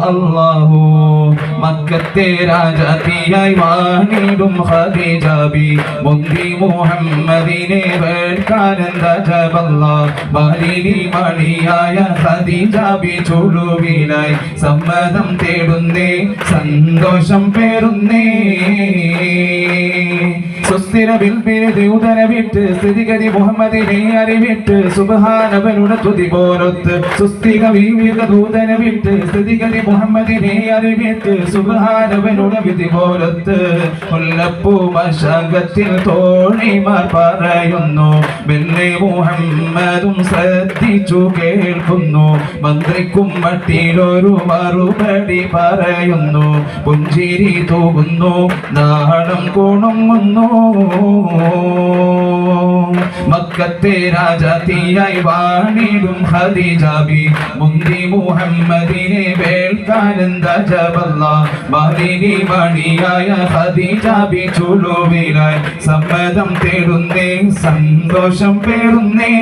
അല്ലാഹു മക്കത്തെ രാജാത്തിയായി വാണിടും ഖദീജ ബി മുന്തി മുഹമ്മദിനെ വേൾക്കാനെന്ത ജബല്ല ബാലിനി മണിയായ ഖദീജ ബി ചുളുവിലായി സമ്മതം തേടുന്നേ സന്തോഷം പേറുന്നേ സുസ്ഥിര ബിൽബിരുതി ഉദരവിട്ട് സ്ഥിതിഗതി മുഹമ്മദിനെ അറിവിട്ട് സുബ്ഹാനവനുടെ തുതി പോരൊത്ത് സുസ്ഥിക വിവിധ ദൂതനെ വിട്ട് സ്ഥിതിഗതി മുഹമ്മദിനെ അറിവിട്ട് സുബ്ഹാനവനുടെ വിധി പോരൊത്ത് മുല്ലപ്പൂ മശകത്തിൽ തോണിമാർ പറയുന്നു മെല്ലെ മുഹമ്മദും ശ്രദ്ധിച്ചു കേൾക്കുന്നു മന്ത്രിക്കും മട്ടിലൊരു മറുപടി പറയുന്നു പുഞ്ചിരി തൂകുന്നു നാണം കുണുങ്ങുന്നു മക്കത്തെ രാജാത്തിയായി വാണിടും ഖദീജ ബി മുന്തി മുഹമ്മദിനെ വേൾക്കാനെന്ത ജബല്ല ബാലിനി മണിയായ ഖദീജ ബി ചുളുവിലായി സമ്മതം തേടുന്നേ സന്തോഷം പേറുന്നേ